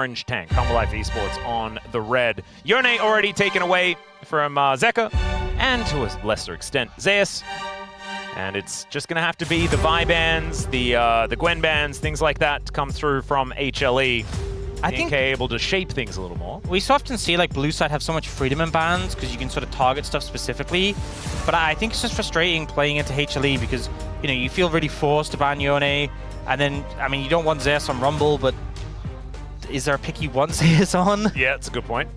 Orange tank, HANWHA Life Esports on the red. Yone already taken away from Zeka, and to a lesser extent, Zeus. And it's just going to have to be the Vi bans, the Gwen bans, things like that to come through from HLE. I think able to shape things a little more. We so often see like blue side have so much freedom in bans because you can sort of target stuff specifically. But I think it's just frustrating playing into HLE because, you know, you feel really forced to ban Yone. And then, I mean, you don't want Zeus on Rumble, but is there a pick you want Zeus on? Yeah, that's a good point.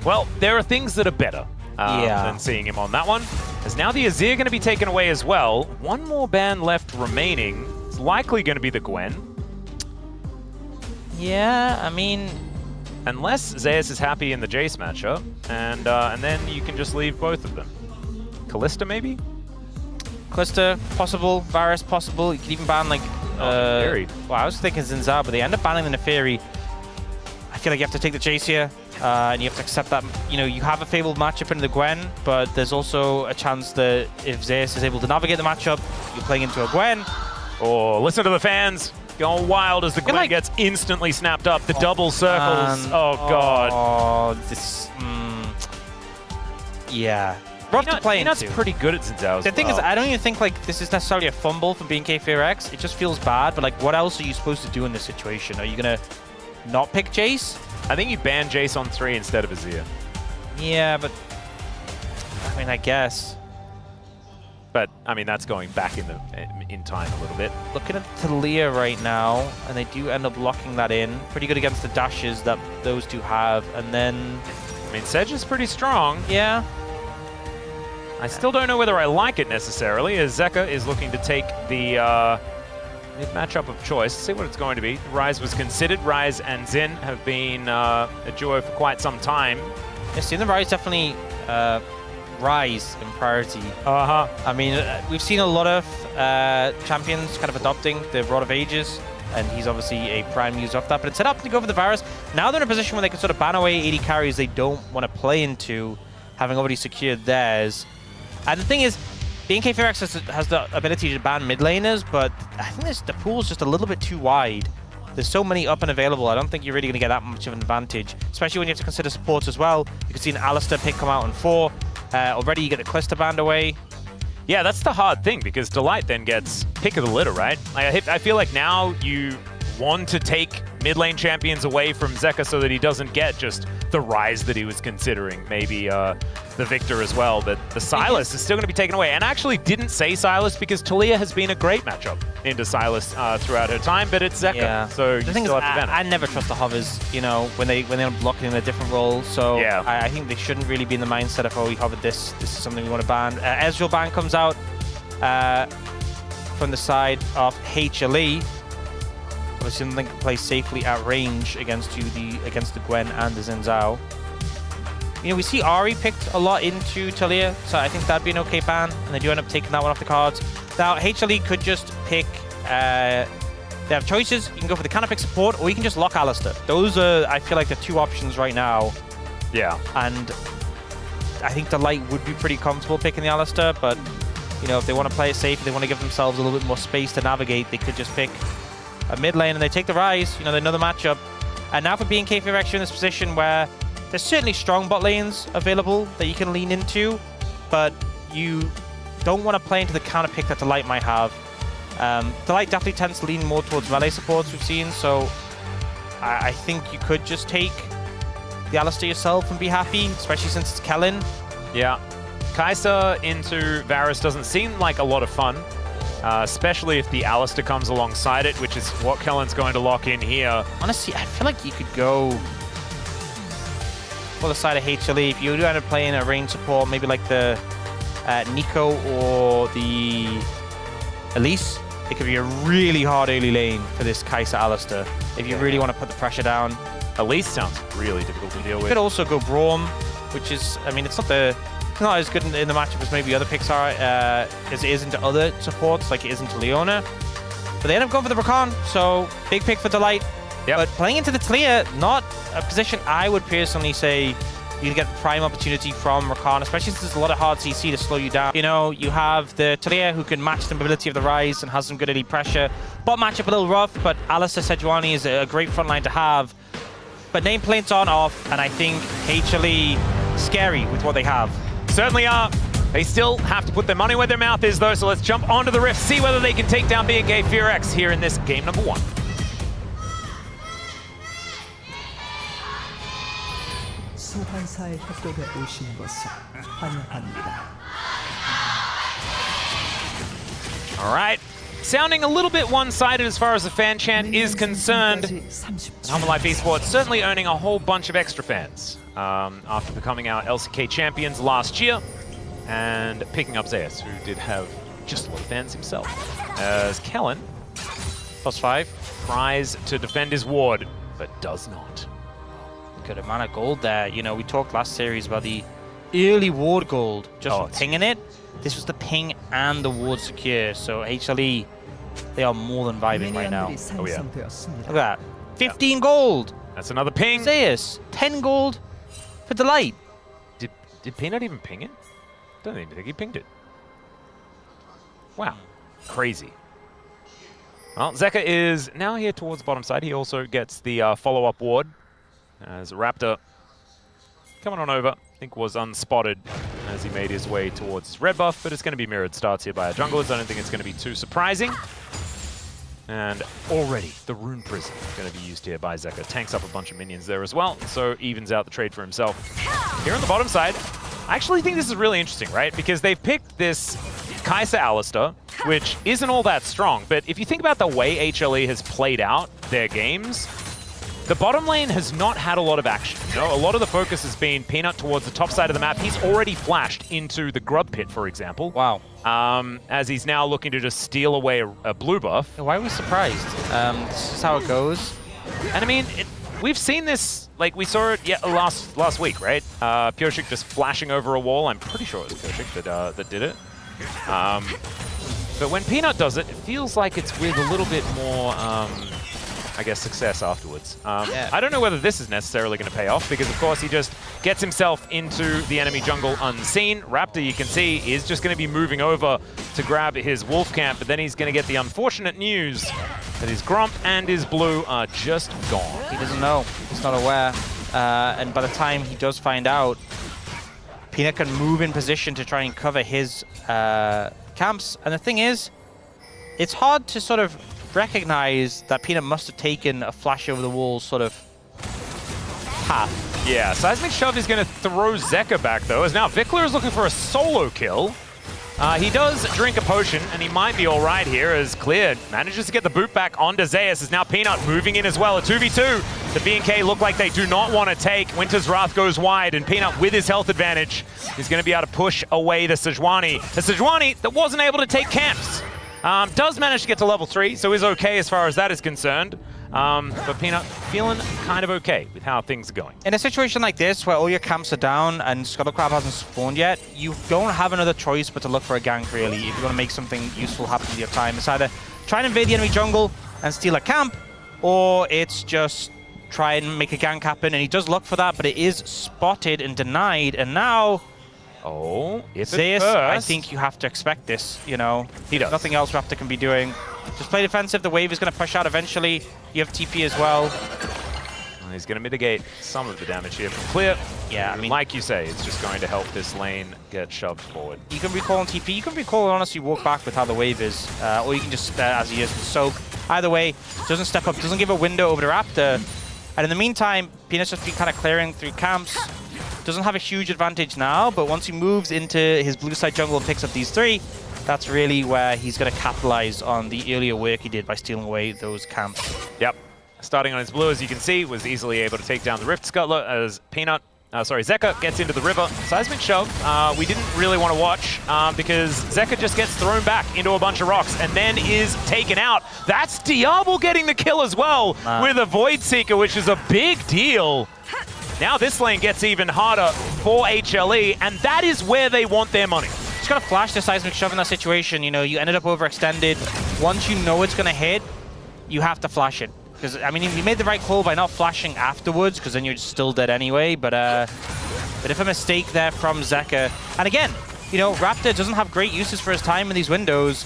Well, there are things that are better than seeing him on that one. As now the Azir going to be taken away as well. One more ban left remaining. It's likely going to be the Gwen. Yeah, I mean... Unless Zeus is happy in the Jace matchup, and then you can just leave both of them. Kalista, maybe? Kalista, possible. Varus, possible. You could even ban, like... Neferi. Well, I was thinking Zinzao, but they end up banning the Neferi. I feel like you have to take the Jace here, and you have to accept that, you know, you have a favorable matchup into the Gwen, but there's also a chance that if Zeus is able to navigate the matchup, you're playing into a Gwen. Oh, listen to the fans. Going wild as the Gwen gets instantly snapped up. The double circles. Oh, God. Oh, this... yeah. Rough to play into. That's pretty good at Zinzao. The thing is, I don't even think like this is necessarily a fumble from BNK FEARX. It just feels bad, but like what else are you supposed to do in this situation? Are you going to not pick Jace? I think you ban Jace on 3 instead of Azir. Yeah, but... I mean, I guess. But, I mean, that's going back in time a little bit. Looking at Talia right now, and they do end up locking that in. Pretty good against the dashes that those two have, and then... I mean, Sedge is pretty strong. Yeah. I still don't know whether I like it necessarily, as Zeka is looking to take the mid-matchup of choice. See what it's going to be. Ryze was considered. Ryze and Xin have been a duo for quite some time. Yeah, seeing the Ryze definitely rise in priority. I mean, we've seen a lot of champions kind of adopting the Rod of Ages, and he's obviously a prime user of that, but it's set up to go for the Varus. Now they're in a position where they can sort of ban away 80 carries they don't want to play into, having already secured theirs. And the thing is, BNK FEARX has the ability to ban mid laners, but I think the pool's just a little bit too wide. There's so many up and available, I don't think you're really going to get that much of an advantage, especially when you have to consider supports as well. You can see an Alistar pick come out on 4. Already you get the Kalista banned away. Yeah, that's the hard thing, because Delight then gets pick of the litter, right? I feel like now you want to take mid lane champions away from Zeka so that he doesn't get just the Ryze that he was considering, maybe the Victor as well, but the Sylas is still going to be taken away. And I actually didn't say Sylas because Talia has been a great matchup into Sylas throughout her time, but it's Zeka, so you still have to ban it. I never trust the hovers, you know, when they're blocking in a different role, so yeah. I think they shouldn't really be in the mindset of, oh, we hovered this is something we want to ban. Ezreal ban comes out from the side of HLE. Obviously, something can play safely at range against the Gwen and the Zinzao. You know, we see Ahri picked a lot into Talia, so I think that'd be an okay ban, and they do end up taking that one off the cards. Now, HLE could just pick... they have choices. You can go for the counter pick support, or you can just lock Alistar. Those are, I feel like, the two options right now. Yeah. And I think Delight would be pretty comfortable picking the Alistar, but, you know, if they want to play it safe, if they want to give themselves a little bit more space to navigate, they could just pick a mid lane, and they take the Ryze. You know, they know the matchup. And now for BNK FEARX, you're in this position where there's certainly strong bot lanes available that you can lean into, but you don't want to play into the counter pick that Delight might have. Delight definitely tends to lean more towards melee supports we've seen, so I think you could just take the Alistar yourself and be happy, especially since it's Kellen. Yeah. Kai'Sa into Varus doesn't seem like a lot of fun. Especially if the Alistar comes alongside it, which is what Kellen's going to lock in here. Honestly, I feel like you could go for the side of HLE. If you do end up playing a range support, maybe like the Nico or the Elise, it could be a really hard early lane for this Kai'Sa Alistar if you really want to put the pressure down. Elise sounds really difficult to deal with. You could also go Braum, which is, I mean, it's not as good in the matchup as maybe other picks are, as it is into other supports, like it is into Leona. But they end up going for the Rakan, so big pick for Delight. Yep. But playing into the Talia, not a position I would personally say you can get prime opportunity from Rakan, especially since there's a lot of hard CC to slow you down. You know, you have the Talia who can match the mobility of the Ryze and has some good early pressure. Bot matchup a little rough, but Alistar Sejuani is a great front line to have. but nameplates on off, and I think HLE scary with what they have. Certainly are. They still have to put their money where their mouth is, though, so let's jump onto the Rift, see whether they can take down BNK FEARX here in this game number 1. 소환사의 협곡에 오신 것을 환영합니다. All right. Sounding a little bit one-sided as far as the fan chant is concerned. HANWHA Life Esports certainly earning a whole bunch of extra fans after becoming our LCK champions last year and picking up Zeus, who did have just a lot of fans himself. As Kellen, +5, tries to defend his ward, but does not. Good amount of gold there. You know, we talked last series about the early ward gold, just from pinging it. This was the ping and the ward secure, so HLE, they are more than vibing right now. Oh yeah. Look at that. 15 gold! That's another ping. Zeus, 10 gold for Delight. Did Peanut even ping it? Don't even think he pinged it. Wow. Crazy. Well, Zeka is now here towards the bottom side. He also gets the follow-up ward as Raptor coming on over. I think was unspotted as he made his way towards his red buff, but it's going to be mirrored starts here by our junglers. I don't think it's going to be too surprising. And already the Rune Prison going to be used here by Zeka. Tanks up a bunch of minions there as well, so evens out the trade for himself. Here on the bottom side, I actually think this is really interesting, right? Because they've picked this Kai'Sa Alistar, which isn't all that strong, but if you think about the way HLE has played out their games, the bottom lane has not had a lot of action. You know, a lot of the focus has been Peanut towards the top side of the map. He's already flashed into the Grub Pit, for example. Wow. As he's now looking to just steal away a blue buff. Why are we surprised? This is how it goes. And I mean, we've seen this, like we saw it last week, right? Pyoshik just flashing over a wall. I'm pretty sure it was Pyoshik that did it. But when Peanut does it, it feels like it's with a little bit more I guess, success afterwards. I don't know whether this is necessarily going to pay off, because of course he just gets himself into the enemy jungle unseen. Raptor, you can see, is just going to be moving over to grab his wolf camp, but then he's going to get the unfortunate news that his Grump and his blue are just gone. He doesn't know. He's not aware. And by the time he does find out, Peanut can move in position to try and cover his camps. And the thing is, it's hard to sort of recognize that Peanut must have taken a flash over the wall sort of path. Yeah, Seismic Shove is going to throw Zeka back, though, as now Vikler is looking for a solo kill. He does drink a potion, and he might be all right here, as Clear manages to get the boot back onto Zeus, as now Peanut moving in as well. A 2v2. The BNK look like they do not want to take. Winter's Wrath goes wide, and Peanut, with his health advantage, is going to be able to push away the Sejuani. The Sejuani that wasn't able to take camps. Does manage to get to level 3, so is okay as far as that is concerned. But Peanut feeling kind of okay with how things are going. In a situation like this, where all your camps are down and Scuttlecrab hasn't spawned yet, you don't have another choice but to look for a gank, really, if you want to make something useful happen with your time. It's either try and invade the enemy jungle and steal a camp, or it's just try and make a gank happen. And he does look for that, but it is spotted and denied, and now... Oh, if Zeus, I think you have to expect this, you know. He does. Nothing else Raptor can be doing. Just play defensive. The wave is going to push out eventually. You have TP as well. He's going to mitigate some of the damage here from Clear. Yeah, I mean, like you say, it's just going to help this lane get shoved forward. You can recall on TP. You can recall and honestly walk back with how the wave is. Or you can just, as he is, soak. Either way, doesn't step up, doesn't give a window over to Raptor. And in the meantime, Peanut's just been kind of clearing through camps. Doesn't have a huge advantage now, but once he moves into his blue side jungle and picks up these 3, that's really where he's going to capitalize on the earlier work he did by stealing away those camps. Yep. Starting on his blue, as you can see, was easily able to take down the Rift Scuttler as Zeka gets into the river. Seismic Shove, we didn't really want to watch because Zeka just gets thrown back into a bunch of rocks and then is taken out. That's Diablo getting the kill as well with a Void Seeker, which is a big deal. Now this lane gets even harder for HLE, and that is where they want their money. Just gotta flash the Seismic Shove in that situation. You know, you ended up overextended. Once you know it's gonna hit, you have to flash it. Because, I mean, you made the right call by not flashing afterwards, because then you're still dead anyway. But if a mistake there from Zeka. And again, you know, Raptor doesn't have great uses for his time in these windows.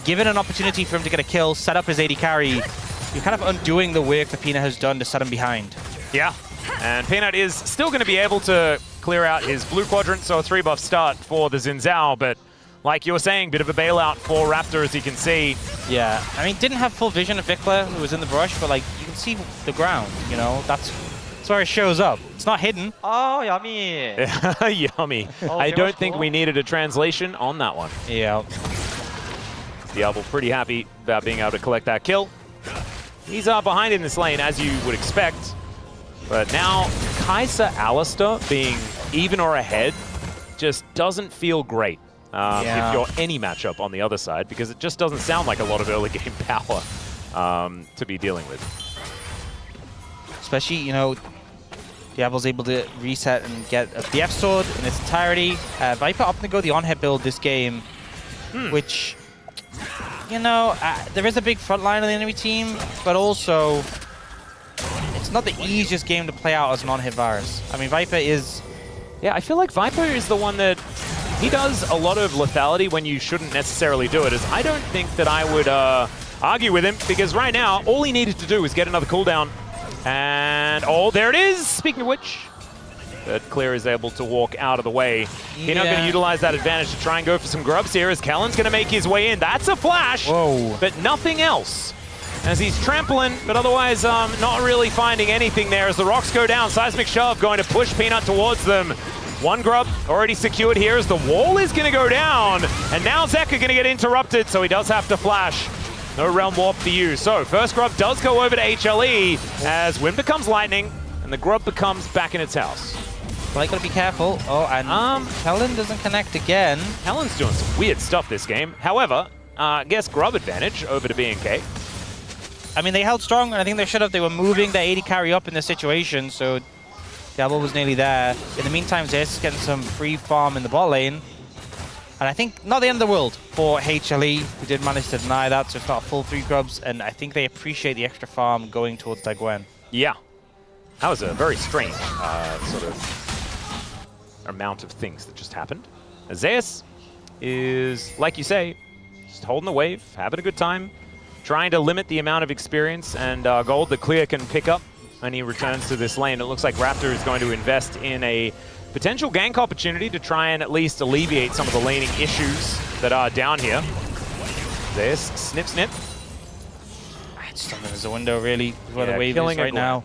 Given an opportunity for him to get a kill, set up his AD carry, you're kind of undoing the work that Peanut has done to set him behind. Yeah, and Peanut is still going to be able to clear out his blue quadrant, so a 3-buff start for the Xin Zhao, but like you were saying, bit of a bailout for Raptor, as you can see. Yeah, I mean, didn't have full vision of Vikla, who was in the brush, but like, you can see the ground, you know? That's where it shows up. It's not hidden. Oh, yummy. Yummy. Oh, I don't think cool. we needed a translation on that one. Yeah. Diablo pretty happy about being able to collect that kill. He's behind in this lane, as you would expect. But now, Kai'Sa Alistair being even or ahead just doesn't feel great if you're any matchup on the other side, because it just doesn't sound like a lot of early game power to be dealing with. Especially, you know, Diablo's able to reset and get a BF sword in its entirety. Viper opting to go the on-hit build this game, which, you know, there is a big front line on the enemy team, but also it's not the easiest game to play out as an on-hit virus. I mean, Viper is... Yeah, I feel like Viper is the one that he does a lot of lethality when you shouldn't necessarily do it. As I don't think that I would argue with him, because right now, all he needed to do was get another cooldown. And, oh, there it is! Speaking of which, but Clear is able to walk out of the way. He's not going to utilize that advantage to try and go for some grubs here, as Kellen's going to make his way in. That's a flash, but nothing else. As he's trampling, but otherwise not really finding anything there as the rocks go down. Seismic Shove going to push Peanut towards them. One grub already secured here as the wall is going to go down. And now Zeka going to get interrupted, so he does have to flash. No Realm Warp to use. So first grub does go over to HLE as Wind becomes lightning and the grub becomes back in its house. Like, gotta be careful. Oh, and Kellen doesn't connect again. Kellen's doing some weird stuff this game. However, I guess grub advantage over to BNK. I mean, they held strong, and I think they should have. They were moving the 80 carry up in this situation, so Diablo was nearly there. In the meantime, Zeus is getting some free farm in the bot lane. And I think not the end of the world for HLE, who did manage to deny that, so it's not full 3 grubs, and I think they appreciate the extra farm going towards Dagwen. Yeah. That was a very strange sort of amount of things that just happened. Zeus is, like you say, just holding the wave, having a good time, trying to limit the amount of experience and gold that Clear can pick up when he returns to this lane. It looks like Raptor is going to invest in a potential gank opportunity to try and at least alleviate some of the laning issues that are down here. There's snip, snip. I just don't think there's a window, really, where the wave is killing right now.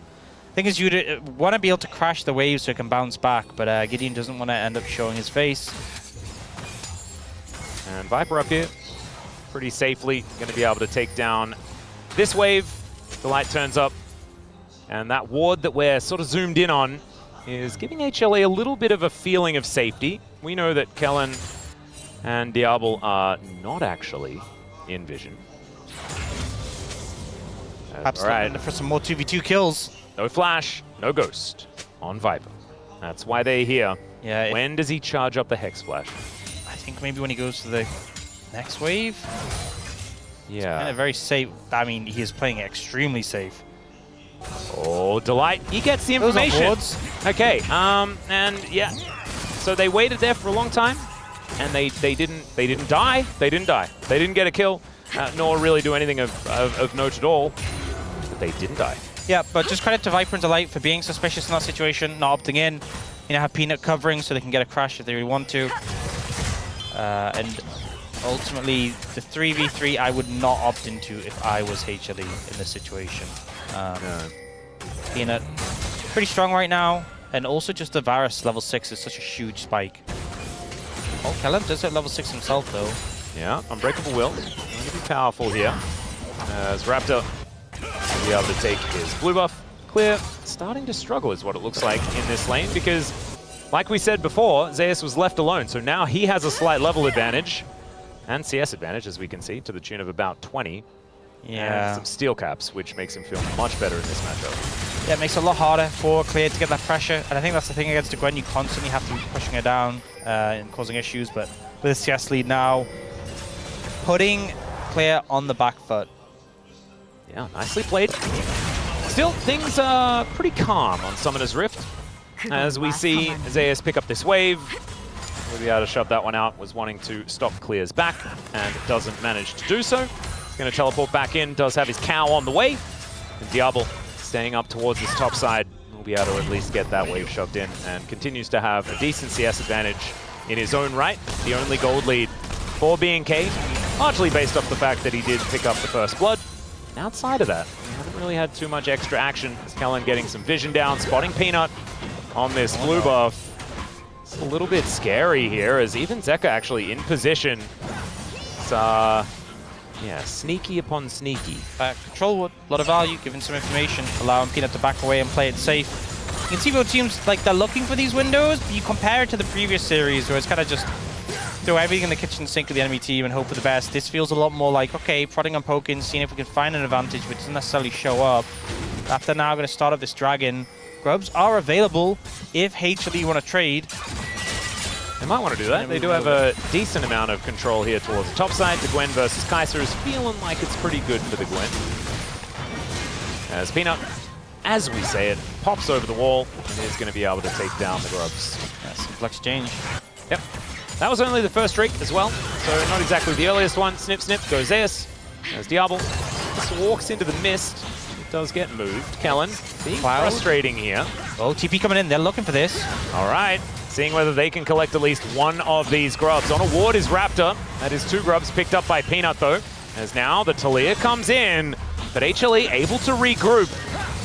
I think is you'd want to be able to crash the wave so it can bounce back, but Gideon doesn't want to end up showing his face. And Viper up here, pretty safely going to be able to take down this wave. The light turns up, and that ward that we're sort of zoomed in on is giving HLE a little bit of a feeling of safety. We know that Kellen and Diablo are not actually in vision. Perhaps for some more 2v2 kills. No flash, no ghost on Viper. That's why they're here. Yeah. When does he charge up the Hex Flash? I think maybe when he goes to the next wave. Yeah. Kind of very safe. I mean, he is playing extremely safe. Oh, Delight. He gets the information. Okay, and yeah. So they waited there for a long time, and they didn't die. They didn't get a kill, nor really do anything of note at all. But they didn't die. Yeah, but just credit to Viper and Delight for being suspicious in that situation, not opting in. You know, have Peanut covering so they can get a crash if they really want to. And ultimately, the 3v3 I would not opt into if I was HLE in this situation. Peanut, pretty strong right now, and also just the Varus level 6 is such a huge spike. Oh, Kellen does hit level 6 himself though. Yeah, Unbreakable Will, going to be powerful here. As Raptor will be able to take his blue buff. Clear, starting to struggle is what it looks like in this lane, because like we said before, Zeus was left alone, so now he has a slight level advantage and CS advantage, as we can see, to the tune of about 20. Yeah. And some steel caps, which makes him feel much better in this matchup. Yeah, it makes it a lot harder for Clear to get that pressure, and I think that's the thing against Gwen. You constantly have to be pushing her down and causing issues, but with a CS lead now, putting Clear on the back foot. Yeah, nicely played. Still, things are pretty calm on Summoner's Rift, as we see Zeus pick up this wave. We'll be able to shove that one out. Was wanting to stop Clear's back, and doesn't manage to do so. He's going to teleport back in, does have his cow on the way. And Diablo staying up towards this top side, will be able to at least get that wave shoved in and continues to have a decent CS advantage in his own right. The only gold lead for BNK, largely based off the fact that he did pick up the first blood. Outside of that, we haven't really had too much extra action. Kellen getting some vision down, spotting Peanut on this blue buff. It's a little bit scary here, as even Zeka actually in position. It's, yeah, sneaky upon sneaky. Control wood, a lot of value, giving some information, allowing Peanut to back away and play it safe. You can see both teams, like, they're looking for these windows, but you compare it to the previous series where it's kind of just throw everything in the kitchen sink of the enemy team and hope for the best. This feels a lot more like, okay, prodding and poking, seeing if we can find an advantage, which doesn't necessarily show up. After now, going to start up this dragon. Grubs are available if HLE want to trade. They might want to do that. They do have a decent amount of control here towards the top side. The Gwen versus Kaiser is feeling like it's pretty good for the Gwen. As Peanut, as we say it, pops over the wall and is going to be able to take down the Grubs. Yeah, simple exchange. Yep. That was only the first streak as well, so not exactly the earliest one. Snip, snip, goes Zeus. As Diablo just walks into the mist. It does get moved. Kellen being frustrating here. Oh, TP coming in. They're looking for this. All right. Seeing whether they can collect at least one of these Grubs. On a ward is Raptor. That is 2 Grubs picked up by Peanut, though. As now the Talia comes in, but HLE able to regroup.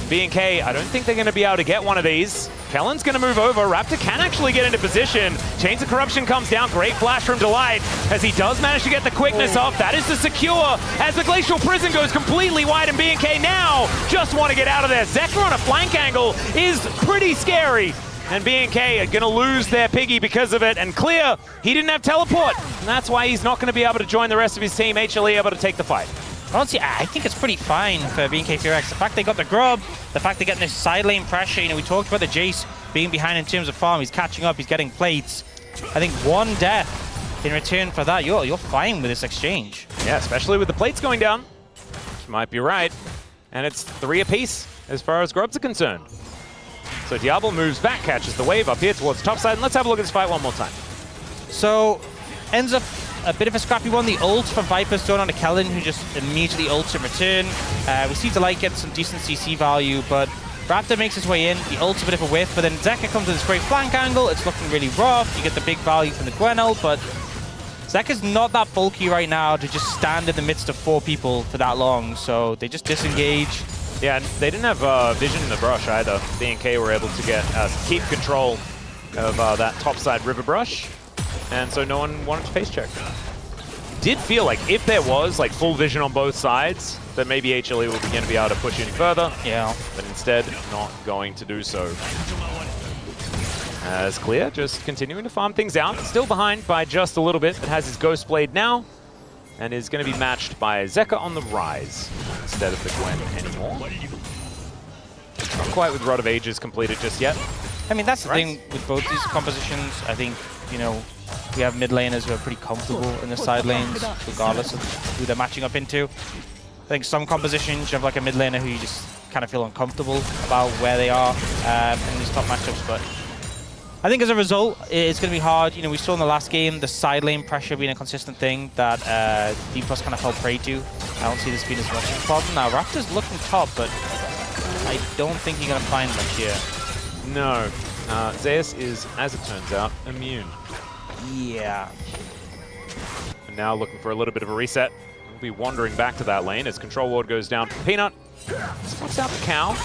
BNK, I don't think they're going to be able to get one of these. Kellen's going to move over. Raptor can actually get into position. Chains of Corruption comes down. Great flash from Delight as he does manage to get the quickness off. That is the secure as the Glacial Prison goes completely wide, and BNK now just want to get out of there. Zeka on a flank angle is pretty scary. And BNK are going to lose their piggy because of it. And Clear, he didn't have teleport. And that's why he's not going to be able to join the rest of his team. HLE able to take the fight. Honestly, I think it's pretty fine for BNK FEARX. The fact they got the grub, the fact they're getting this side lane pressure. You know, we talked about the Jace being behind in terms of farm. He's catching up, he's getting plates. I think 1 death in return for that, you're fine with this exchange. Yeah, especially with the plates going down. You might be right. And it's 3 apiece as far as Grubs are concerned. So Diablo moves back, catches the wave up here towards the top side. And let's have a look at this fight one more time. So, ends up a bit of a scrappy one. The ult from Viper's thrown on to Kellen, who just immediately ults in return. We see Delight get some decent CC value, but Raptor makes his way in. The ult's a bit of a whiff, but then Zeka comes with this great flank angle. It's looking really rough. You get the big value from the Gwen ult, but Zeka's not that bulky right now to just stand in the midst of 4 people for that long, so they just disengage. Yeah, and they didn't have vision in the brush either. BNK were able to get keep control of that topside river brush, and so no one wanted to face check. Did feel like if there was like full vision on both sides, then maybe HLE will begin to be able to push in further. Yeah. But instead, not going to do so. As Clear just continuing to farm things out, still behind by just a little bit, but has his Ghost Blade now, and is going to be matched by Zeka on the rise instead of the Gwen anymore. Not quite with Rod of Ages completed just yet. I mean, that's the thing with both these compositions. I think, you know, we have mid laners who are pretty comfortable in the side lanes, regardless of who they're matching up into. I think some compositions, you have like a mid laner who you just kind of feel uncomfortable about where they are in these top matchups, but I think as a result, it's going to be hard. You know, we saw in the last game the side lane pressure being a consistent thing that D+ kind of fell prey to. I don't see this being as much of a problem. Now, Raptor's looking top, but I don't think you're going to find much here. No. Zeus is, as it turns out, immune. Yeah. And now looking for a little bit of a reset. We'll be wandering back to that lane as Control Ward goes down for Peanut. Spots out the cow.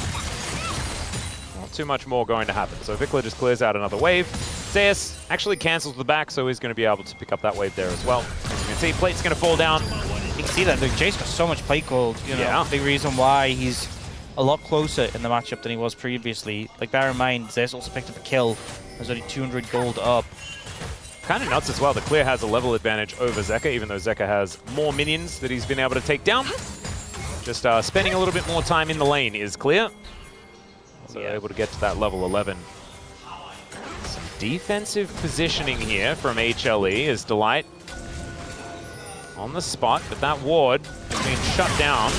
Not too much more going to happen. So Vikla just clears out another wave. Zeus actually cancels the back, so he's going to be able to pick up that wave there as well. As you can see, plate's going to fall down. You can see that Jace got so much plate gold. You know, yeah. Big reason why he's a lot closer in the matchup than he was previously. Like, bear in mind, Zeus also picked up a kill. There's only 200 gold up. Kind of nuts as well. The Clear has a level advantage over Zeka, even though Zeka has more minions that he's been able to take down. Just spending a little bit more time in the lane is Clear. So able to get to that level 11. Some defensive positioning here from HLE as Delight on the spot, but that ward has been shut down.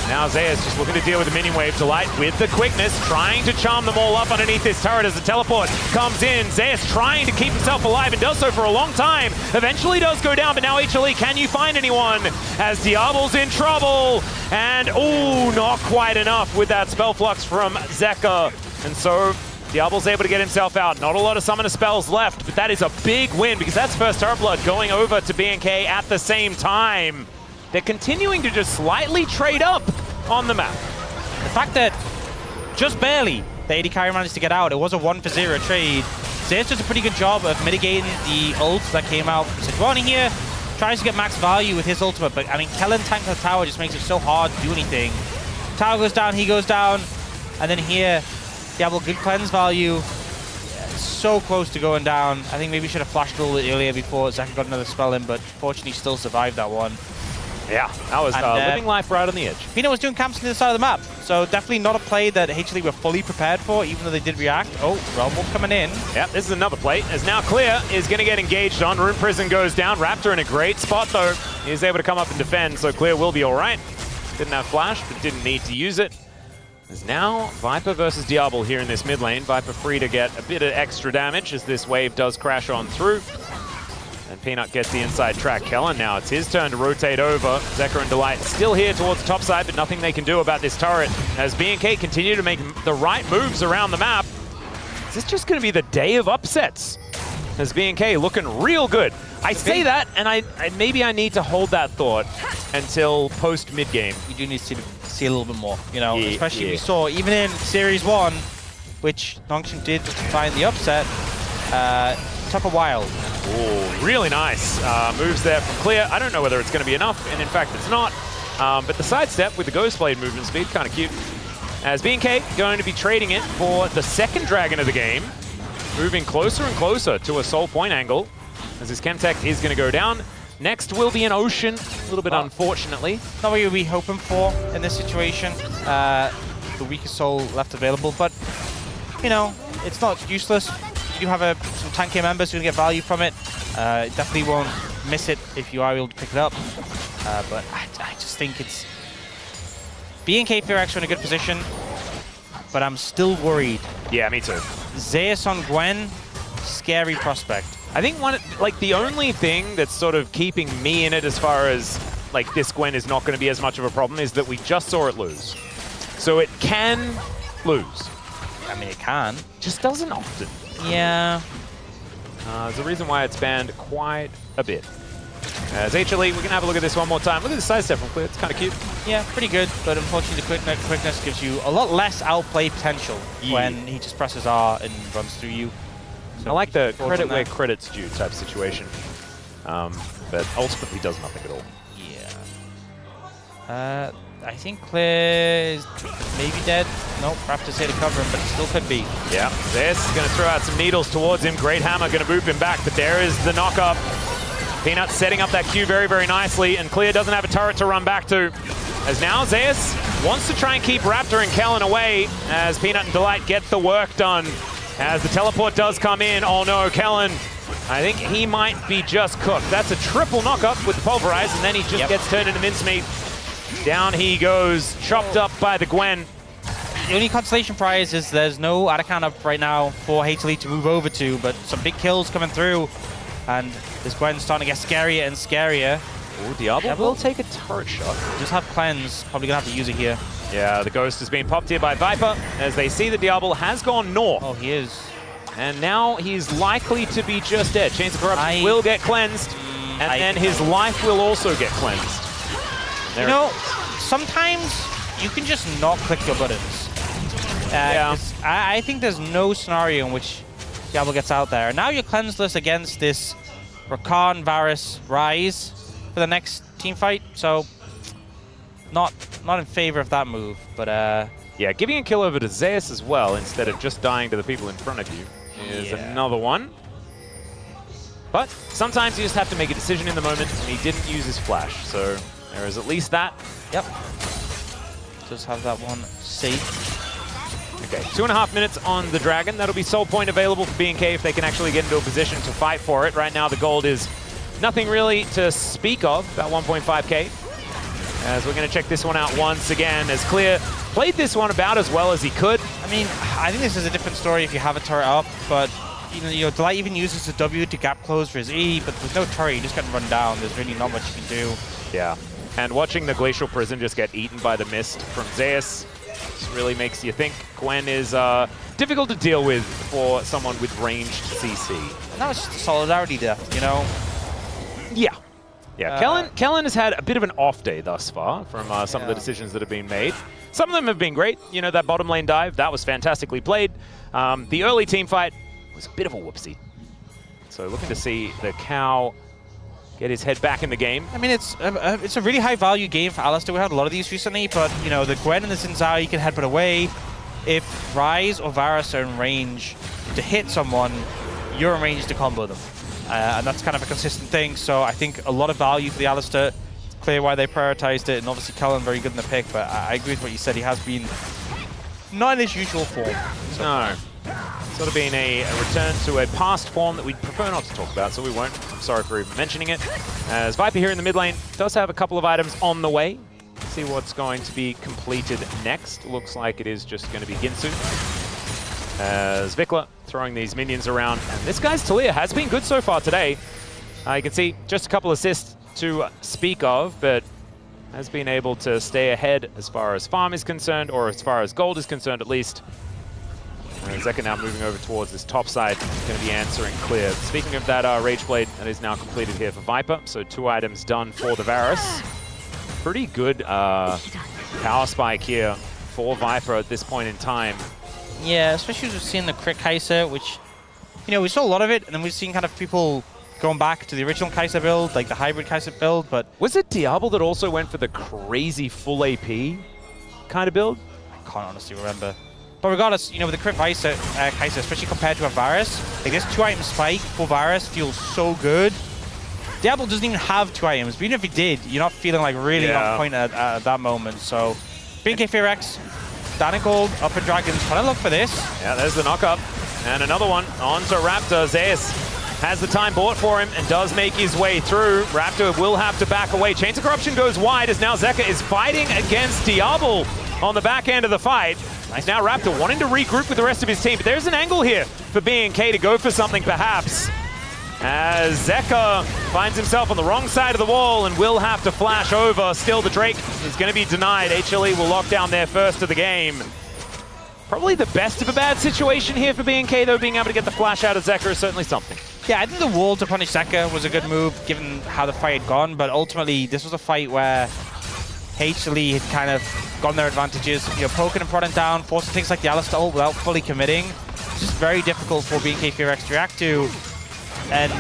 Now Zeus just looking to deal with the minion wave. Delight with the quickness, trying to charm them all up underneath this turret as the teleport comes in. Zeus trying to keep himself alive and does so for a long time. Eventually does go down, but now HLE, can you find anyone? As Diablo's in trouble. And, ooh, not quite enough with that spell flux from Zeka. And so Diablo's able to get himself out. Not a lot of summoner spells left, but that is a big win because that's first Turret Blood going over to BNK at the same time. They're continuing to just slightly trade up on the map. The fact that just barely the AD carry managed to get out, it was a 1-for-0 trade. Zeus does a pretty good job of mitigating the ults that came out from Sejuani here. Tries to get max value with his ultimate, but I mean, Kellen tank the tower just makes it so hard to do anything. Tower goes down, he goes down, and then here, Diablo, good cleanse value. Yeah, so close to going down. I think maybe he should have flashed a little bit earlier before Zeka got another spell in, but fortunately still survived that one. Yeah, that was living life right on the edge. Peanut was doing camps on the other side of the map, so definitely not a play that HLE were fully prepared for, even though they did react. Oh, Realm Wolf coming in. Yeah, this is another plate, as now Clear is going to get engaged on. Rune Prison goes down. Raptor in a great spot, though. He's able to come up and defend, so Clear will be all right. Didn't have flash, but didn't need to use it. There's now Viper versus Diablo here in this mid lane. Viper free to get a bit of extra damage as this wave does crash on through. And Peanut gets the inside track. Kellen now, it's his turn to rotate over. Zeka and Delight still here towards the top side, but nothing they can do about this turret. As BNK continue to make the right moves around the map, is this just going to be the day of upsets? As BNK looking real good. I say that, and maybe I need to hold that thought until post-mid game. You do need to see a little bit more, you know, especially we saw even in Series 1, which Nongshim did find the upset, took a while. Oh, really nice moves there from Clear. I don't know whether it's going to be enough, and in fact it's not. But the sidestep with the Ghost Blade movement speed, kind of cute. As BNK going to be trading it for the second dragon of the game, moving closer and closer to a soul point angle, as his Chemtech is going to go down. Next will be an Ocean, a little bit unfortunately. Not what you'd be hoping for in this situation. The weakest soul left available, but you know, it's not useless. You do have some tankier members who can get value from it. Definitely won't miss it if you are able to pick it up. But I just think it's... BNK FEARX are in a good position, but I'm still worried. Yeah, me too. Zeus on Gwen, scary prospect. I think the only thing that's sort of keeping me in it as far as like this Gwen is not going to be as much of a problem is that we just saw it lose. So it can lose. I mean, it can. Just doesn't often. Yeah. There's a reason why it's banned quite a bit. As HLE, we can have a look at this one more time. Look at the sidestep from Clear, it's kind of cute. Yeah, pretty good, but unfortunately the quickness gives you a lot less outplay potential when he just presses R and runs through you. So I like the credit where credit's due type situation, but ultimately does nothing at all. Yeah. I think Clear is maybe dead. Nope, Raptor's here to cover him, but it still could be. Yeah, this is going to throw out some needles towards him. Great Hammer going to move him back, but there is the knock-up. Peanut setting up that Q very, very nicely, and Clear doesn't have a turret to run back to. As now Zeus wants to try and keep Raptor and Kellen away as Peanut and Delight get the work done. As the teleport does come in, oh no, Kellen, I think he might be just cooked. That's a triple knock-up with the Pulverize, and then he just gets turned into mincemeat. Down he goes, chopped up by the Gwen. The only consolation prize is there's no Atakan up right now for HLE to move over to, but some big kills coming through, and this Gwen's starting to get scarier and scarier. Oh, Diablo will take a turret shot. Just have cleanse, probably gonna have to use it here. Yeah, the Ghost has been popped here by Viper as they see that Diablo has gone north. Oh, he is. And now he's likely to be just dead. Chains of Corruption will get cleansed, and then his life will also get cleansed. There you know, sometimes you can just not click your buttons. Yeah. I think there's no scenario in which Diablo gets out there. Now you're cleanseless against this Rakan, Varus, Ryze for the next team fight, so not in favor of that move, but yeah, giving a kill over to Zeus as well instead of just dying to the people in front of you is another one. But sometimes you just have to make a decision in the moment, and he didn't use his flash, so there is at least that. Yep. Just have that one safe. Okay, 2.5 minutes on the Dragon. That'll be soul point available for BNK if they can actually get into a position to fight for it. Right now the gold is nothing really to speak of, about 1.5k. As we're going to check this one out once again, as Clear played this one about as well as he could. I mean, I think this is a different story if you have a turret up, but you know, Delight even uses the W to gap close for his E, but with no turret, you just get run down. There's really not much you can do. Yeah, and watching the Glacial Prison just get eaten by the mist from Zeus, This really makes you think. Gwen is difficult to deal with for someone with ranged CC. And that was just a solidarity death, you know? Yeah. Yeah, Kellen has had a bit of an off day thus far from some of the decisions that have been made. Some of them have been great. You know, that bottom lane dive, that was fantastically played. The early team fight was a bit of a whoopsie. So looking to see the Cow get his head back in the game. I mean, it's a really high value game for Alistar. We had a lot of these recently, but, you know, the Gwen and the Xin you can headbutt away. If Ryze or Varus are in range to hit someone, you're in range to combo them. And that's kind of a consistent thing, so I think a lot of value for the Alistar. It's clear why they prioritized it, and obviously Kellen very good in the pick, but I agree with what you said. He has been not in his usual form. So. No. Sort of been a return to a past form that we'd prefer not to talk about, so we won't. I'm sorry for even mentioning it. As Viper here in the mid lane does have a couple of items on the way. See what's going to be completed next. Looks like it is just going to be Ginsu. As Vikla throwing these minions around. And this guy's Talia has been good so far today. You can see just a couple assists to speak of, but has been able to stay ahead as far as farm is concerned, or as far as gold is concerned at least. Zeka now moving over towards this top side, going to be answering clear. Speaking of that Rage Blade, that is now completed here for Viper, so 2 items done for the Varus. Pretty good power spike here for Viper at this point in time. Yeah, especially as we've seen the crit Kai'Sa, which, you know, we saw a lot of it, and then we've seen kind of people going back to the original Kai'Sa build, like the hybrid Kai'Sa build, but... Was it Diablo that also went for the crazy full AP kind of build? I can't honestly remember. But regardless, you know, with the crit Kai'Sa, especially compared to a Varus, like this 2-item spike for Varus feels so good. Diablo doesn't even have 2 items, but even if he did, you're not feeling like really on point at that moment. So, BNK FEARX, down in gold, up in dragons, trying to look for this. Yeah, there's the knock-up. And another one onto Raptor. Zeus has the time bought for him and does make his way through. Raptor will have to back away. Chains of Corruption goes wide as now Zeka is fighting against Diablo on the back end of the fight. Nice. Now Raptor wanting to regroup with the rest of his team, but there's an angle here for BNK to go for something perhaps. As Zeka finds himself on the wrong side of the wall and will have to flash over. Still, the Drake is going to be denied. HLE will lock down their first of the game. Probably the best of a bad situation here for BNK, though. Being able to get the flash out of Zeka is certainly something. Yeah, I think the wall to punish Zeka was a good move, given how the fight had gone, but ultimately, this was a fight where HLE had kind of gotten their advantages, you know, poking and prodding down, forcing things like the Alistar ult without fully committing. It's just very difficult for BNK FEARX to react to. And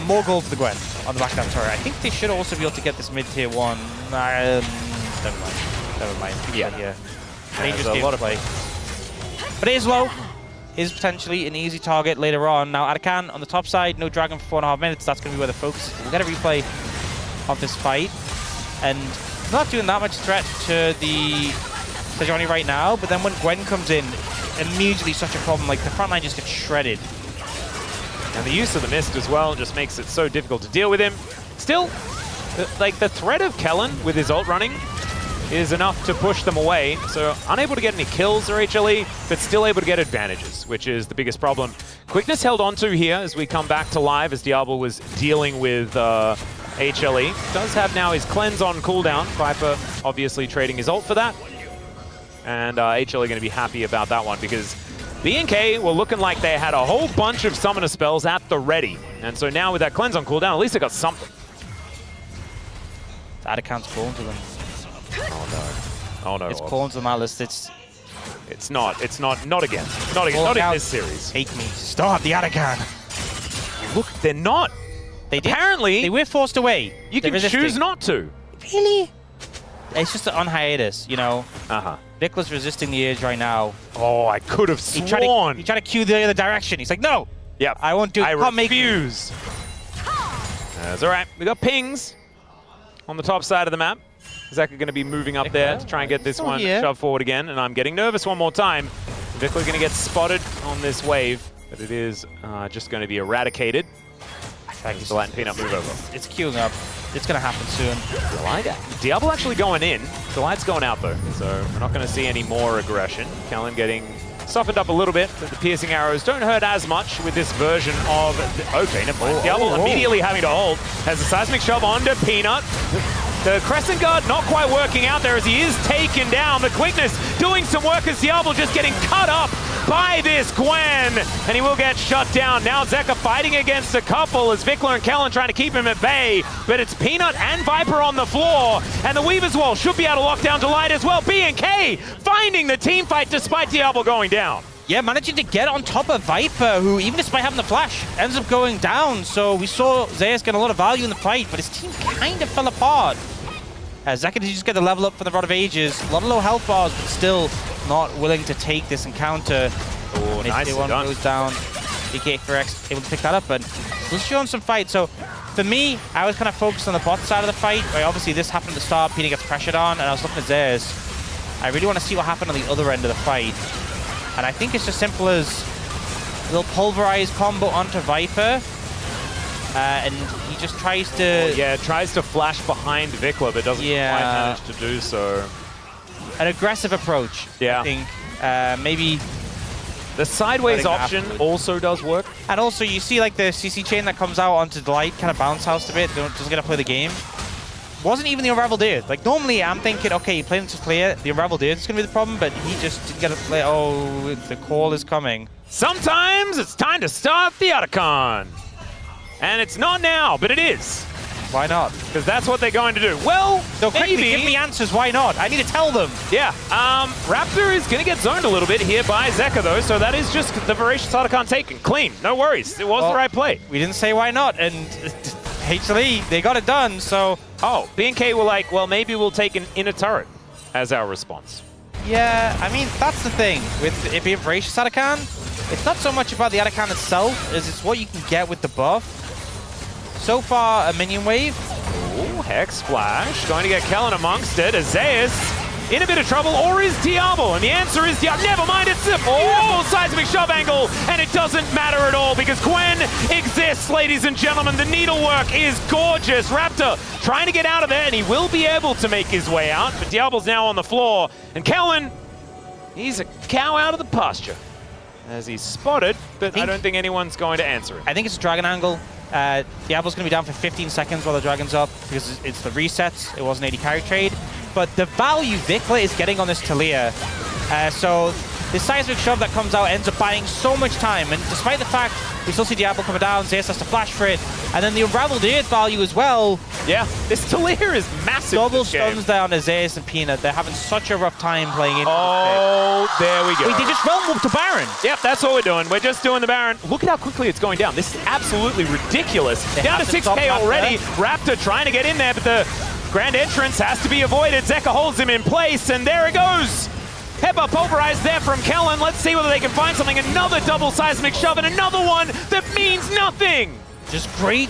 more gold for the Gwen on the back of that turret. I think they should also be able to get this mid-tier 1. Never mind. Yeah. Dangerous game to play. But it is low. Is potentially an easy target later on. Now, Arakan on the top side, no dragon for 4.5 minutes. That's going to be where the focus is. We'll get a replay of this fight. And not doing that much threat to the Sejuani right now, but then when Gwen comes in, immediately such a problem. Like, the front line just gets shredded. And the use of the mist as well just makes it so difficult to deal with him. Still, like the threat of Kellen with his ult running is enough to push them away. So unable to get any kills or HLE, but still able to get advantages, which is the biggest problem. Quickness held onto here as we come back to live as Diablo was dealing with HLE. Does have now his cleanse on cooldown. Viper obviously trading his ult for that. And HLE going to be happy about that one because BNK were looking like they had a whole bunch of summoner spells at the ready. And so now with that cleanse on cooldown, at least they got something. That account's calling to them. Oh no. Oh no. It's calling to them, Alice. It's not again. Not again. Not in this series. Take me. Stop the Arakan. Look, they're not. They did. Apparently, they were forced away. You can choose not to. Really? It's just on hiatus, you know. Uh-huh. Vicla's resisting the edge right now. Oh, I could have sworn. He tried to cue the other direction. He's like, no. Yeah. I won't do it. I refuse. That's all right. We got pings on the top side of the map. Zeka going to be moving up there to try and get this one shoved forward again. And I'm getting nervous one more time. Vikla going to get spotted on this wave, but it is just going to be eradicated. The Latin Peanut move over. It's queuing up. It's going to happen soon. Diablo actually going in. Delight's going out though, so we're not going to see any more aggression. Kellen getting softened up a little bit, but the piercing arrows don't hurt as much with this version of... Okay, never mind. Diablo immediately having to hold. Has a seismic shove onto Peanut. The Crescent Guard not quite working out there as he is taken down. The quickness doing some work as Diablo just getting cut up by this Gwen, and he will get shut down. Now Zeka fighting against a couple as Vikla and Kellen trying to keep him at bay, but it's Peanut and Viper on the floor, and the Weaver's Wall should be able to lock down Delight as well. BNK finding the team fight despite Diablo going down. Yeah, managing to get on top of Viper, who, even despite having the flash, ends up going down. So we saw Zeus get a lot of value in the fight, but his team kind of fell apart. Zeka did just get the level up for the Rod of Ages. A lot of low health bars, but still not willing to take this encounter. Oh, nicely done. Goes down. FEARX able to pick that up, but still showing some fight. So for me, I was kind of focused on the bot side of the fight, where obviously this happened to start, Peter gets pressured on, and I was looking at Zeus. I really want to see what happened on the other end of the fight. And I think it's as simple as a little pulverized combo onto Viper. And he just tries to... Yeah, tries to flash behind Vikla, but doesn't quite manage to do so. An aggressive approach, yeah. I think. Maybe... The sideways option also does work. And also, you see like the CC chain that comes out onto Delight kind of bounce housed a bit, doesn't get to play the game. Wasn't even the Unraveled Earth. Like, normally I'm thinking, okay, you play him to clear, the Unraveled Earth is going to be the problem, but he just didn't get to play. Oh, the call is coming. Sometimes it's time to start the Otacon. And it's not now, but it is. Why not? Because that's what they're going to do. Well, no, maybe. Quickly, give me answers. Why not? I need to tell them. Yeah. Raptor is going to get zoned a little bit here by Zeka, though, so that is just the Voracious Otacon taken. Clean. No worries. It was the right play. We didn't say why not, and HLE, they got it done, so... Oh, BNK were like, well, maybe we'll take an inner turret as our response. Yeah, I mean, that's the thing. With it being Voracious Otacon, it's not so much about the Otacon itself, as it's what you can get with the buff. So far, a minion wave. Ooh, Hex Flash. Going to get Kellen amongst it. Azeus in a bit of trouble, or is Diablo? And the answer is Diablo. Never mind, it's a beautiful seismic shove angle, and it doesn't matter at all because Gwen exists, ladies and gentlemen. The needlework is gorgeous. Raptor trying to get out of there, and he will be able to make his way out, but Diablo's now on the floor. And Kellen, he's a cow out of the pasture as he's spotted, but I don't think anyone's going to answer it. I think it's a dragon angle. Diablo's going to be down for 15 seconds while the dragon's up because it's the resets. It was an 80 carry trade. But the value Vikla is getting on this Talia. So this seismic shove that comes out ends up buying so much time. And despite the fact we still see Diablo coming down, Zeus has to flash for it. And then the Unraveled Earth value as well. Yeah, this Talia is massive. Double stuns down to Zeus and Peanut. They're having such a rough time playing into this pick. There we go. Wait, they just realm moved to Baron. Yep, that's what we're doing. We're just doing the Baron. Look at how quickly it's going down. This is absolutely ridiculous. Down to 6k already. Raptor trying to get in there, but the grand entrance has to be avoided. Zeka holds him in place, and there it goes. Pepper pulverized there from Kellen. Let's see whether they can find something. Another double seismic shove and another one that means nothing. Just great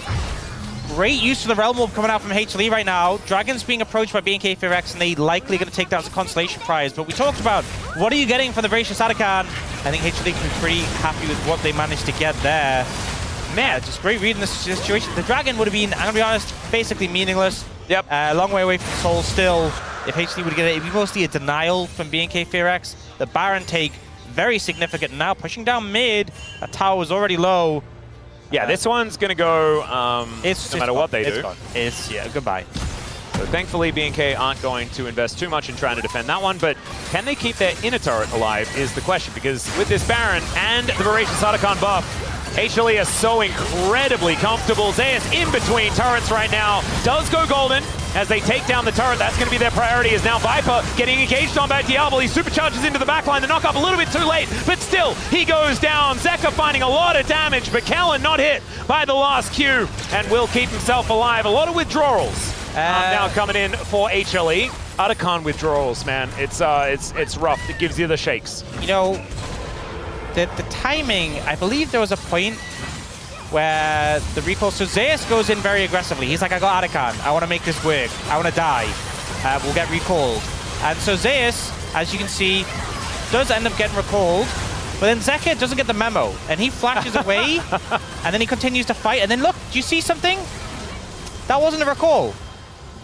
use of the Realm Orb coming out from HLE right now. Dragon's being approached by BNK FEARX, and they likely going to take that as a consolation prize. But we talked about, what are you getting for the Voracious Otacon? I think HLE can be pretty happy with what they managed to get there. Man, just great reading this situation. The Dragon would have been, I'm going to be honest, basically meaningless. Yep. A long way away from Soul still. If HLE would get it, it'd be mostly a denial from BNK FEARX. The Baron take, very significant now, pushing down mid. That tower was already low. Yeah, this one's going to go no matter what they do. It's, yeah, goodbye. So thankfully, BNK aren't going to invest too much in trying to defend that one, but can they keep their inner turret alive is the question, because with this Baron and the Voracious Otacon buff, HLE are so incredibly comfortable. Zeus in between turrets right now. Does go golden as they take down the turret. That's going to be their priority, is now Viper getting engaged on by Diablo. He supercharges into the backline. The knock up a little bit too late, but still, he goes down. Zeka finding a lot of damage, but Kellen not hit by the last Q and will keep himself alive. A lot of withdrawals now coming in for HLE. Otacon withdrawals, man. It's rough. It gives you the shakes. You know, the timing, I believe there was a point where the recall, so Zeus goes in very aggressively. He's like, I got Otacon. I want to make this work. I want to die. We'll get recalled. And so Zeus, as you can see, does end up getting recalled. But then Zeka doesn't get the memo. And he flashes away. And then he continues to fight. And then look, do you see something? That wasn't a recall.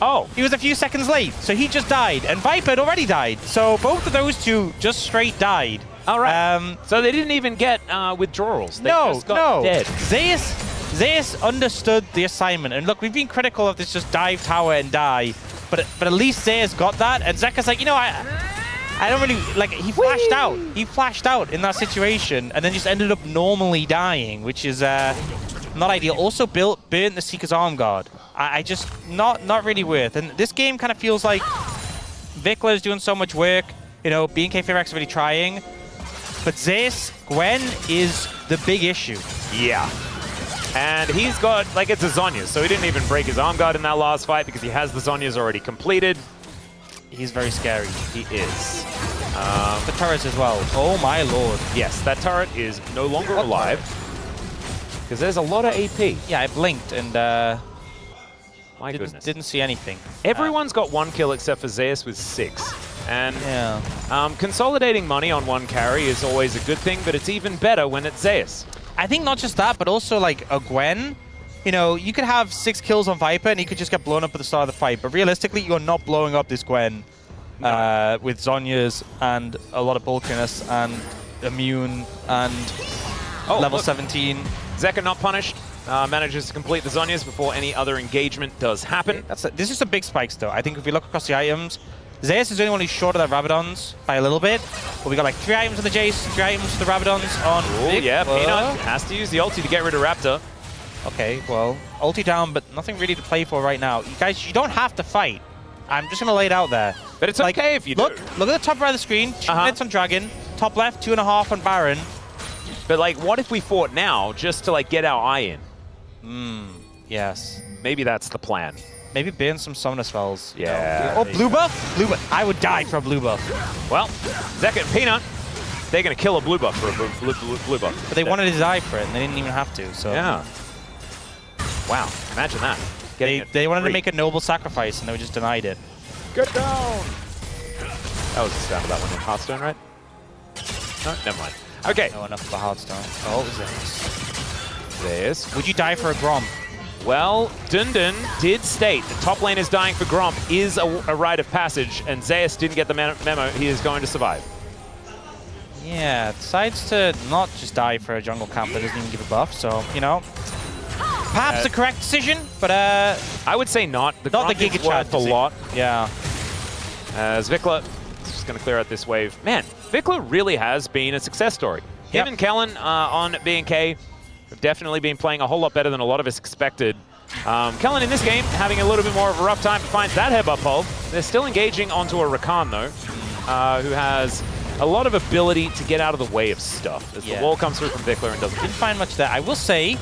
Oh. He was a few seconds late. So he just died. And Viper had already died. So both of those two just straight died. All right. So they didn't even get withdrawals. They just got dead. Zeus understood the assignment. And look, we've been critical of this just dive tower and die. but at least Zeus got that, and Zeka's like, you know, I don't really, like, he flashed out. He flashed out in that situation, and then just ended up normally dying, which is not ideal. Also burnt the Seeker's Arm Guard. I just, not really worth. And this game kind of feels like Vikla is doing so much work. You know, BNK FEARX really trying. But Zeus, Gwen is the big issue. Yeah. And he's got, like, it's a Zhonya's, so he didn't even break his arm guard in that last fight because he has the Zhonya's already completed. He's very scary. He is. The turrets as well. Oh my lord. Yes, that turret is no longer alive because there's a lot of AP. Yeah, I blinked and My goodness. Didn't see anything. Everyone's got 1 kill except for Zeus with 6. And consolidating money on 1 carry is always a good thing, but it's even better when it's Zeus. I think not just that, but also like a Gwen. You know, you could have 6 kills on Viper and he could just get blown up at the start of the fight. But realistically, you're not blowing up this Gwen with Zhonya's and a lot of bulkiness and immune and level 17. Zeka not punished. Manages to complete the Zhonya's before any other engagement does happen. This is a big spikes though. I think if we look across the items, Zeus is the only one who's short of the Rabadons by a little bit. But we got like 3 items on the Jace, 3 items for the Rabadons on Oh yeah, Peanut has to use the ulti to get rid of Raptor. Okay, well, ulti down, but nothing really to play for right now. You guys, you don't have to fight. I'm just going to lay it out there. But it's like, okay if you look at the top right of the screen, 2 minutes on Dragon, top left, 2.5 on Baron. But like, what if we fought now just to like get our eye in? Yes. Maybe that's the plan. Maybe burn some summoner spells. Yeah. Oh, blue buff? Blue buff. I would die for a blue buff. Well, Zeka and Peanut, they're going to kill a blue buff for a blue buff. But they wanted to die for it, and they didn't even have to, so. Yeah. Wow, imagine that. They wanted to make a noble sacrifice, and they were just denied it. Get down! That was the sound of that one in Hearthstone, right? No, never mind. Okay. No, enough of a Hearthstone. Oh, what was this? There's. Would you die for a Grom? Well, Dundun did state the top lane is dying for Gromp is a rite of passage, and Zeus didn't get the memo. He is going to survive. Yeah, decides to not just die for a jungle camp that doesn't even give a buff, so, you know. Perhaps the correct decision, but I would say not. The not the Gromp is Giga worth a lot. Yeah. As Vikla is just going to clear out this wave. Man, Vikla really has been a success story. Him and Kellen on BNK have definitely been playing a whole lot better than a lot of us expected. Kellen in this game having a little bit more of a rough time to find that headbutt pole. They're still engaging onto a Rakan though, who has a lot of ability to get out of the way of stuff as the wall comes through from Vikla and doesn't. Didn't find much there. I will say,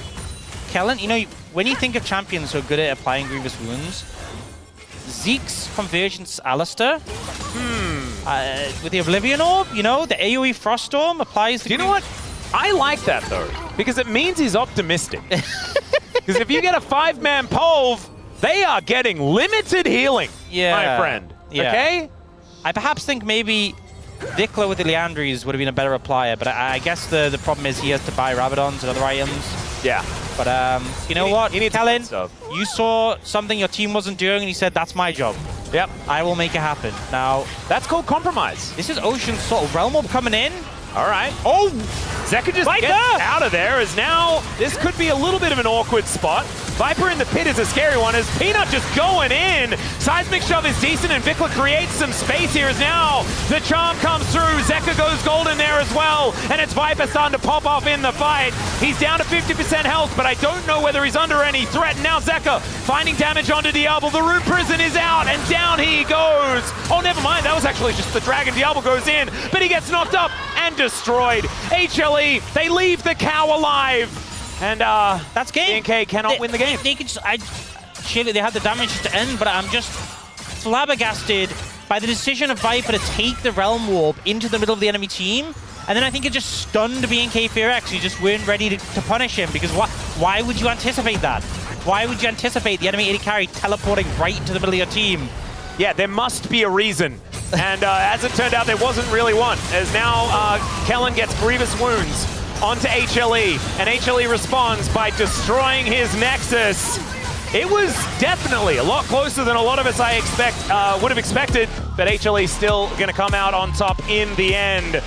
Kellen, you know, when you think of champions who are good at applying grievous wounds, Zeke's convergence Alistair, with the Oblivion Orb, you know, the AoE Froststorm applies. You know what? I like that though, because it means he's optimistic. Because if you get a 5-man Polv, they are getting limited healing, my friend. Yeah. Okay? I perhaps think maybe Vikla with the Leandries would have been a better applier, but I guess the problem is he has to buy Rabadons and other items. Yeah. But you know what, Kellen, stuff. you saw something your team wasn't doing and you said, that's my job. Yep. I will make it happen. Now, that's called compromise. This is Ocean's sort of Realm Orb coming in. All right. Oh! Zeka just gets out of there as now this could be a little bit of an awkward spot. Viper in the pit is a scary one as Peanut just going in. Seismic Shove is decent and Vikla creates some space here as now the charm comes through. Zeka goes golden there as well and it's Viper starting to pop off in the fight. He's down to 50% health, but I don't know whether he's under any threat. And now Zeka finding damage onto Diablo. The Rune Prison is out and down he goes. Oh, never mind. That was actually just the Dragon. Diablo goes in, but he gets knocked up and destroyed. HLE, they leave the cow alive. And that's game. BNK cannot win the game. They could just, surely they had the damage to end, but I'm just flabbergasted by the decision of Viper to take the Realm Warp into the middle of the enemy team. And then I think it just stunned BNK FEARX. You just weren't ready to punish him, because why would you anticipate that? Why would you anticipate the enemy AD carry teleporting right into the middle of your team? Yeah, there must be a reason. And as it turned out, there wasn't really one. As now Kellen gets grievous wounds onto HLE, and HLE responds by destroying his Nexus. It was definitely a lot closer than a lot of us would have expected, but HLE still going to come out on top in the end.